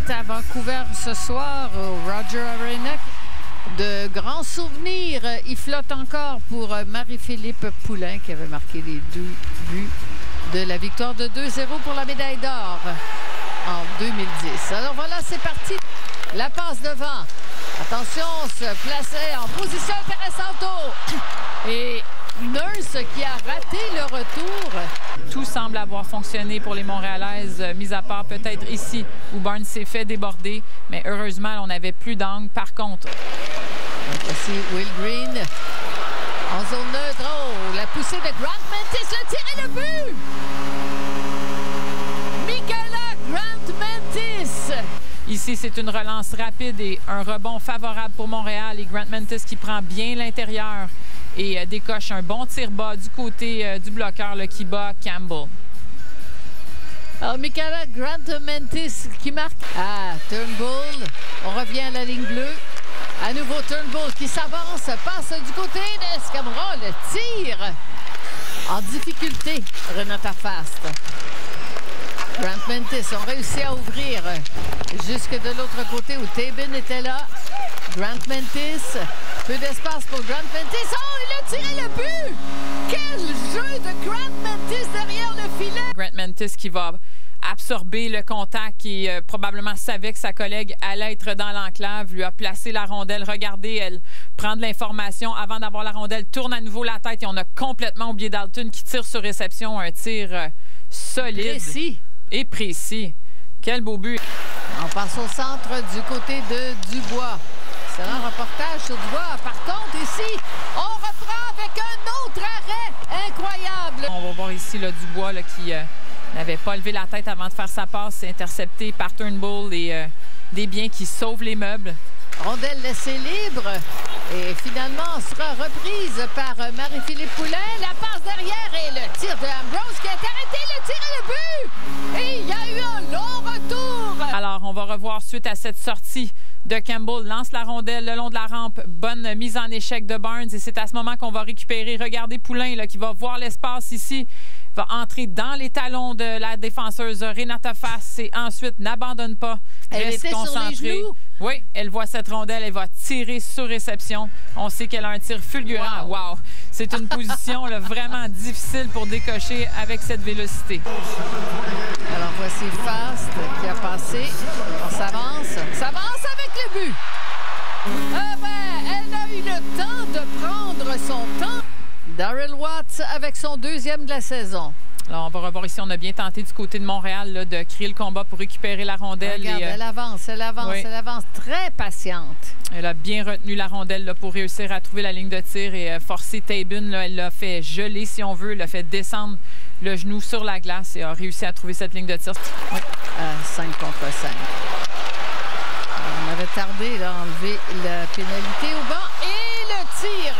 est à Vancouver ce soir au Rogers Arena. De grands souvenirs. Il flotte encore pour Marie-Philippe Poulin qui avait marqué les 2 buts de la victoire de 2-0 pour la médaille d'or en 2010. Alors voilà, c'est parti. La passe devant. Attention, se placer en position intéressante. Et Nurse qui a raté le retour. Tout semble avoir fonctionné pour les Montréalaises, mis à part peut-être ici où Barnes s'est fait déborder. Mais heureusement, on n'avait plus d'angle. Par contre, voici Will Green en zone neutre. Oh, la poussée de Grant Mentis, le tir et le but! Michaela Grant Mentis! Ici, c'est une relance rapide et un rebond favorable pour Montréal. Et Grant Mentis qui prend bien l'intérieur et décoche un bon tir bas du côté du bloqueur qui bat Campbell. Alors, Michaela Grant Mentis qui marque. Ah, Turnbull. On revient à la ligne bleue. À nouveau, Turnbull qui s'avance, passe du côté d'Escamora. Le tir en difficulté, Renata Fast. Grant Mentis ont réussi à ouvrir jusque de l'autre côté où Tabin était là. Grant Mentis, peu d'espace pour Grant Mentis. Oh, il a tiré le but! Quel jeu de Grant Mentis derrière le filet! Grant Mentis qui va absorber le contact et probablement savait que sa collègue allait être dans l'enclave, lui a placé la rondelle. Regardez, elle prend de l'information avant d'avoir la rondelle, tourne à nouveau la tête et on a complètement oublié Dalton qui tire sur réception. Un tir solide. Précis. Et précis. Quel beau but. On passe au centre du côté de Dubois. Excellent reportage sur Dubois. Par contre, ici, on reprend avec un autre arrêt incroyable. On va voir ici Dubois qui n'avait pas levé la tête avant de faire sa passe. Intercepté par Turnbull et des biens qui sauvent les meubles. Rondelle laissée libre et finalement sera reprise par Marie-Philippe Poulin. La passe derrière et le tir de Ambrose qui a arrêté le tir et le but. Et il y a eu un long retour. Alors, on va revoir suite à cette sortie de Campbell. Lance la rondelle le long de la rampe. Bonne mise en échec de Barnes et c'est à ce moment qu'on va récupérer. Regardez Poulin qui va voir l'espace ici. Va entrer dans les talons de la défenseuse Renata Fast et ensuite n'abandonne pas. Elle était concentrée. Sur les genoux. Oui, elle voit cette rondelle, elle va tirer sur réception. On sait qu'elle a un tir fulgurant. Wow! C'est une position vraiment difficile pour décocher avec cette vélocité. Alors voici Fast qui a passé. On s'avance avec le but. Elle a eu le temps de prendre son temps. Darrell Watts avec son 2e de la saison. Alors, on va revoir ici, on a bien tenté du côté de Montréal de créer le combat pour récupérer la rondelle. Regarde, elle avance, oui. Elle avance très patiente. Elle a bien retenu la rondelle pour réussir à trouver la ligne de tir et forcer Tabin. Elle l'a fait geler, si on veut, elle l'a fait descendre le genou sur la glace et a réussi à trouver cette ligne de tir. Oui. 5 contre 5. On avait tardé à enlever la pénalité au banc et le tir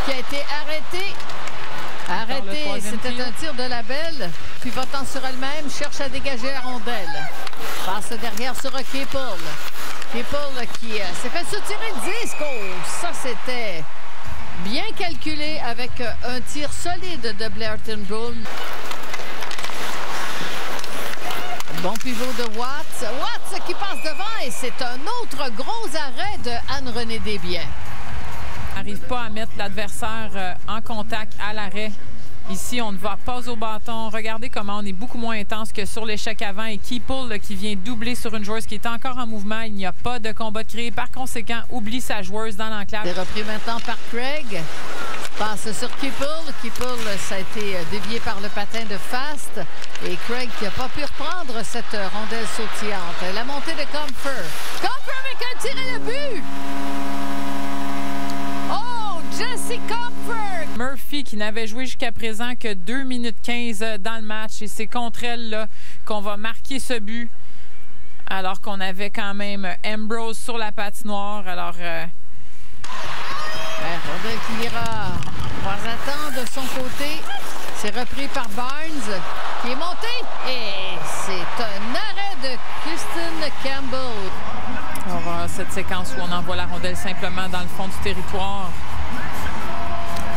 qui a été arrêté. C'était un tir de la belle. Puis votant sur elle-même, cherche à dégager la rondelle. Passe derrière sur Keppel. Keppel qui s'est fait soutirer le disque. Oh, ça c'était bien calculé avec un tir solide de Blair Turnbull. Bon pivot de Watts. Watts qui passe devant et c'est un autre gros arrêt de Anne-Renée Desbiens. N'arrive pas à mettre l'adversaire en contact à l'arrêt. Ici, on ne va pas au bâton. Regardez comment on est beaucoup moins intense que sur l'échec avant. Et Keppel qui vient doubler sur une joueuse qui est encore en mouvement. Il n'y a pas de combat de créé. Par conséquent, oublie sa joueuse dans l'enclave. C'est repris maintenant par Craig. Passe sur Keppel. Keppel, ça a été dévié par le patin de Fast. Et Craig qui n'a pas pu reprendre cette rondelle sautillante. La montée de Comfer. Comfer avec un tir et le but! Jesse Comfort! Murphy qui n'avait joué jusqu'à présent que 2 minutes 15 dans le match et c'est contre elle qu'on va marquer ce but alors qu'on avait quand même Ambrose sur la patinoire. Alors rondelle qui ira croisatan de son côté. C'est repris par Barnes qui est monté et c'est un arrêt de Kristen Campbell. On va voir cette séquence où on envoie la rondelle simplement dans le fond du territoire.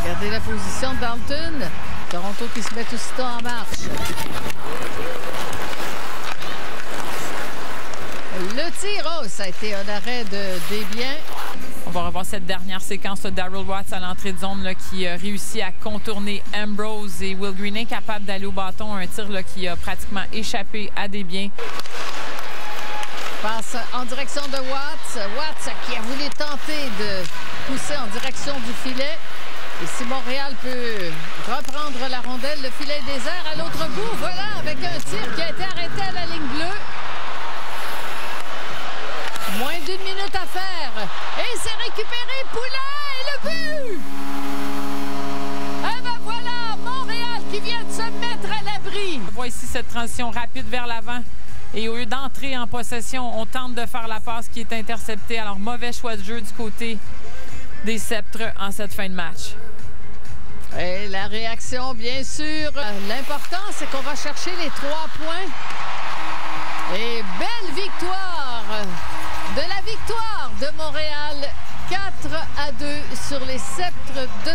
Regardez la position de Dalton. Toronto qui se met aussitôt en marche. Le tir. Oh, ça a été un arrêt de Desbiens. On va revoir cette dernière séquence de Daryl Watts à l'entrée de zone là, qui réussit à contourner Ambrose et Will Green incapable d'aller au bâton. Un tir là, qui a pratiquement échappé à Desbiens. Passe en direction de Watts. Watts qui a voulu tenter de pousser en direction du filet. Et si Montréal peut reprendre la rondelle, le filet des airs à l'autre bout, voilà, avec un tir qui a été arrêté à la ligne bleue. Moins d'une minute à faire. Et c'est récupéré. Poulin et le but! Et ben voilà, Montréal qui vient de se mettre à l'abri. On voit ici cette transition rapide vers l'avant. Et au lieu d'entrer en possession, on tente de faire la passe qui est interceptée. Alors, mauvais choix de jeu du côté des Sceptres en cette fin de match. Et la réaction, bien sûr. L'important, c'est qu'on va chercher les 3 points. Et belle victoire de la victoire de Montréal. 4-2 sur les Sceptres de